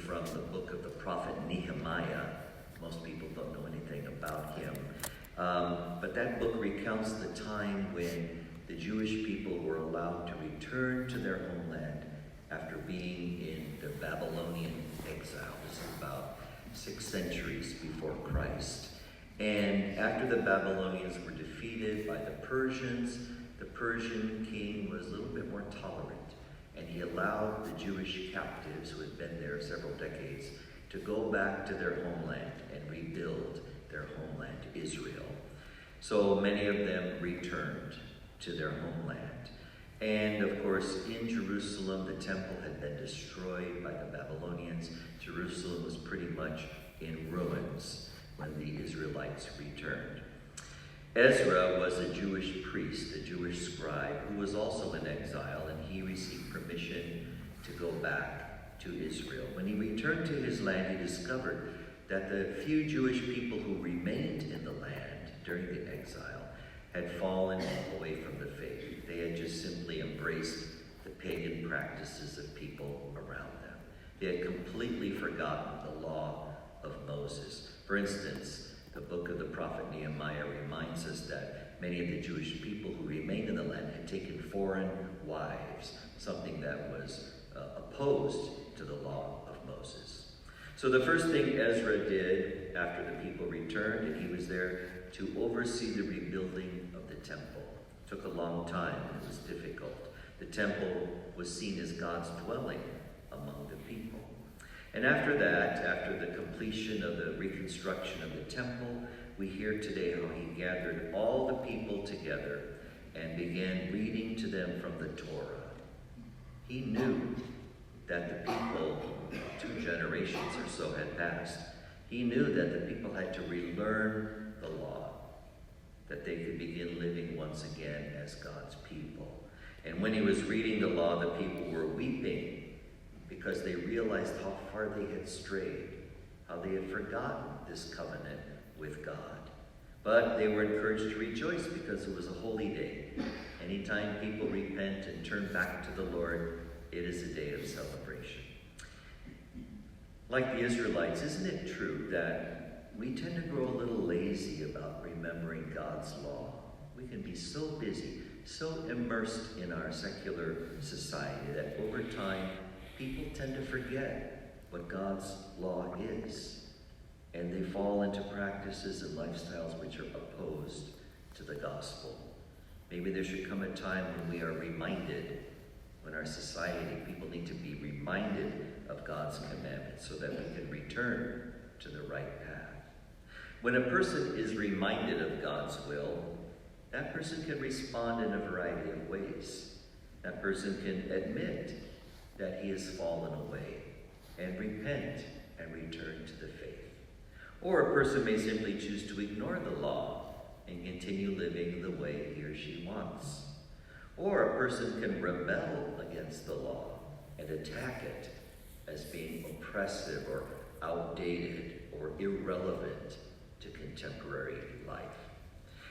from the book of the prophet Nehemiah. Most people don't know anything about him. But that book recounts the time when the Jewish people were allowed to return to their homeland after being in the Babylonian exile. This is about 6 centuries before Christ. And after the Babylonians were defeated by the Persians, the Persian king was a little bit more tolerant, and he allowed the Jewish captives who had been there several decades to go back to their homeland and rebuild their homeland, Israel. So many of them returned to their homeland. And of course, in Jerusalem, the temple had been destroyed by the Babylonians. Jerusalem was pretty much in ruins when the Israelites returned. Ezra was a Jewish priest, a Jewish scribe, who was also in exile, and he received permission to go back to Israel. When he returned to his land, he discovered that the few Jewish people who remained in the land during the exile had fallen away from the faith. They had just simply embraced the pagan practices of people around them. They had completely forgotten the law of Moses. For instance, the book of the prophet Nehemiah reminds us that many of the Jewish people who remained in the land had taken foreign wives, something that was opposed to the law of Moses. So the first thing Ezra did after the people returned, and he was there to oversee the rebuilding of the temple. It took a long time, and it was difficult. The temple was seen as God's dwelling among the people. And after that, after the completion of the reconstruction of the temple, we hear today how he gathered all the people together and began reading to them from the Torah. He knew that the people, 2 generations or so had passed. He knew that the people had to relearn the law, that they could begin living once again as God's people. And when he was reading the law, the people were weeping because they realized how far they had strayed, how they had forgotten this covenant with God. But they were encouraged to rejoice because it was a holy day. Anytime people repent and turn back to the Lord, it is a day of celebration. Like the Israelites, isn't it true that we tend to grow a little lazy about remembering God's law? We can be so busy, so immersed in our secular society that over time, people tend to forget what God's law is, and they fall into practices and lifestyles which are opposed to the gospel. Maybe there should come a time when we are reminded, when our society, people need to be reminded of God's commandments so that we can return to the right path. When a person is reminded of God's will, that person can respond in a variety of ways. That person can admit that he has fallen away and repent and return to the faith. Or a person may simply choose to ignore the law and continue living the way he or she wants. Or a person can rebel against the law and attack it as being oppressive or outdated or irrelevant to contemporary life.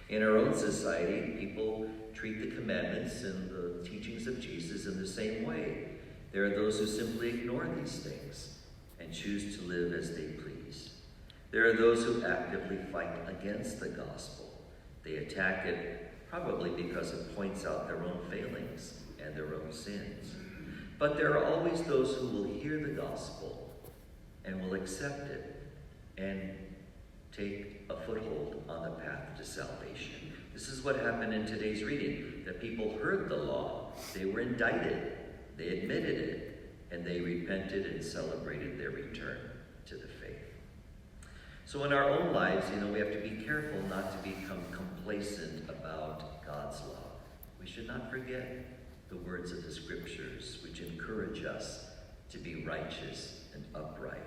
In our own society, people treat the commandments and the teachings of Jesus in the same way. There are those who simply ignore these things and choose to live as they please. There are those who actively fight against the gospel. They attack it probably because it points out their own failings and their own sins. But there are always those who will hear the gospel and will accept it and take a foothold on the path to salvation. This is what happened in today's reading. The people heard the law, they were indicted, they admitted it, and they repented and celebrated their return to the faith. So in our own lives, we have to be careful not to become complacent about God's law. We should not forget the words of the scriptures, which encourage us to be righteous and upright.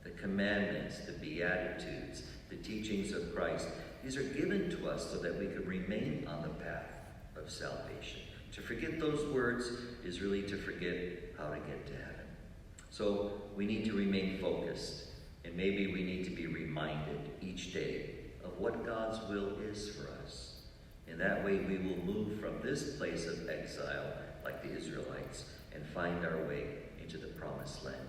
The commandments, the beatitudes, the teachings of Christ, these are given to us so that we can remain on the path of salvation. To forget those words is really to forget how to get to heaven. So we need to remain focused, and maybe we need to be reminded each day of what God's will is for us. In that way, we will move from this place of exile, like the Israelites, and find our way into the promised land.